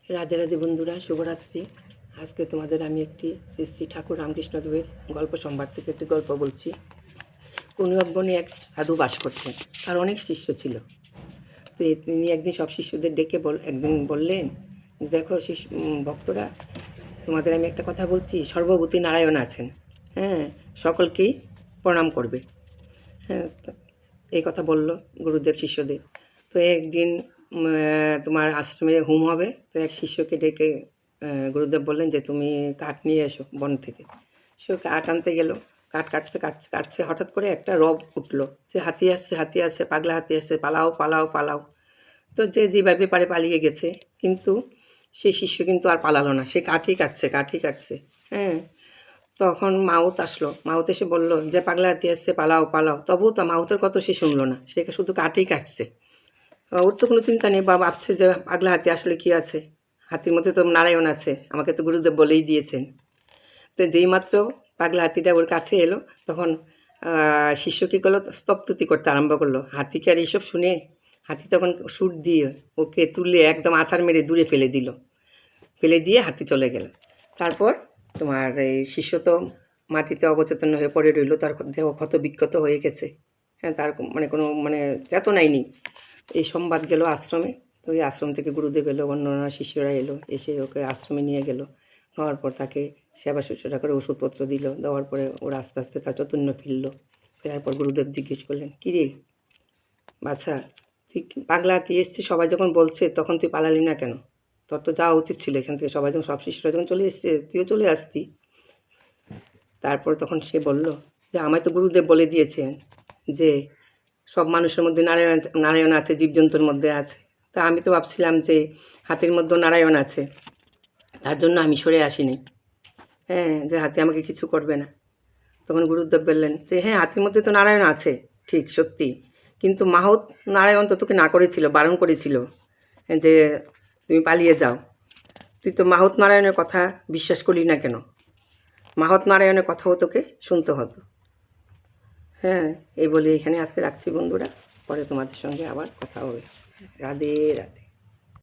রাধে রাধে বন্ধুরা, শুভরাত্রি। আজকে তোমাদের আমি একটি শ্রী শ্রী ঠাকুর রামকৃষ্ণদেবের গল্প সম্ভার থেকে একটি গল্প বলছি। কোনো এক বনে এক সাধু বাস করতেন। তার অনেক শিষ্য ছিল। তো তিনি একদিন সব শিষ্যদের ডেকে একদিন বললেন, দেখো ভক্তরা, তোমাদের আমি একটা কথা বলছি, সর্বভূতি নারায়ণ আছেন, হ্যাঁ, সকলকেই প্রণাম করবে। হ্যাঁ, এই কথা বলল গুরুদেব শিষ্যদের। তো একদিন তোমার আশ্রমে হোম হবে, তো এক শিষ্যকে ডেকে গুরুদেব বললেন যে তুমি কাঠ নিয়ে এসো বন থেকে। সে কাঠ আনতে গেল। কাঠ কাটতে কাটছে কাটছে হঠাৎ করে একটা রব উঠলো, যে হাতি আসছে, হাতি আসছে, পাগলা হাতি আসছে, পালাও পালাও পালাও। তো যে যেভাবে পারে পালিয়ে গেছে, কিন্তু সেই শিষ্য কিন্তু আর পালালো না, সে কাঠই কাটছে কাঠই কাটছে। হ্যাঁ, তখন মাউত আসলো। মাউত এসে বলল যে পাগলা হাতি আসছে, পালাও পালাও। তবুও তো মাউতের কথা সে শুনলো না, সে শুধু কাঠই কাটছে। ওর তো কোনো চিন্তা নেই, বা ভাবছে যে পাগলা হাতি আসলে কি আছে, হাতির মধ্যে তো নারায়ণ আছে, আমাকে তো গুরুদেব বলেই দিয়েছেন। তো যেই মাত্র পাগলা হাতিটা ওর কাছে এলো, তখন শিষ্য কী করলো, স্তবস্তুতি করতে আরম্ভ করলো। হাতিকে আর এইসব শুনে হাতি তখন সুর দিয়ে ওকে তুলে একদম আছাড় মেরে দূরে ফেলে দিল। ফেলে দিয়ে হাতি চলে গেল। তারপর তোমার এই শিষ্য তো মাটিতে অবচেতন হয়ে পড়ে রইল, তার দেহ ক্ষত বিক্ষত হয়ে গেছে। হ্যাঁ, তার কোনো চেতনাই নেই। এই সংবাদ গেল আশ্রমে। তো ওই আশ্রম থেকে গুরুদেব এলো, অন্যান্য শিষ্যরা এলো, এসে ওকে আশ্রমে নিয়ে গেল। নেওয়ার পর তাকে সেবা শুশ্রূষা করে ওষুধপত্র দিল। দেওয়ার পরে ওরা আস্তে আস্তে তার চৈতন্য ফিরল। ফেরার পর গুরুদেব জিজ্ঞেস করলেন, কী রে বাছা, তুই পাগলা হাতি এসছিস, সবাই যখন বলছে তখন তুই পালালি না কেন? তোর তো যাওয়া উচিত ছিল এখান থেকে, সবাই যখন সব শিষ্যরা যখন চলে এসছে তুইও চলে আসতি। তারপর তখন সে বলল যে আমায় তো গুরুদেব বলে দিয়েছেন যে সব মানুষের মধ্যে নারায়ণ নারায়ণ আছে, জীবজন্তুর মধ্যে আছে। তা আমি তো ভাবছিলাম যে হাতির মধ্যেও নারায়ণ আছে, তার জন্য আমি সরে আসিনি। হ্যাঁ, যে হাতি আমাকে কিছু করবে না। তখন গুরুদেব বললেন যে হ্যাঁ, হাতির মধ্যে তো নারায়ণ আছে, ঠিক সত্যি, কিন্তু মাহৎ নারায়ণ তো তোকে না করেছিল, বারণ করেছিল যে তুমি পালিয়ে যাও। তুই তো মাহৎ নারায়ণের কথা বিশ্বাস করলি না কেন? মাহৎ নারায়ণের কথাও তোকে শুনতে হতো। হ্যাঁ, এই বলে এখানে আজকে রাখছি বন্ধুরা, পরে তোমাদের সঙ্গে আবার কথা হবে। রাধে রাধে।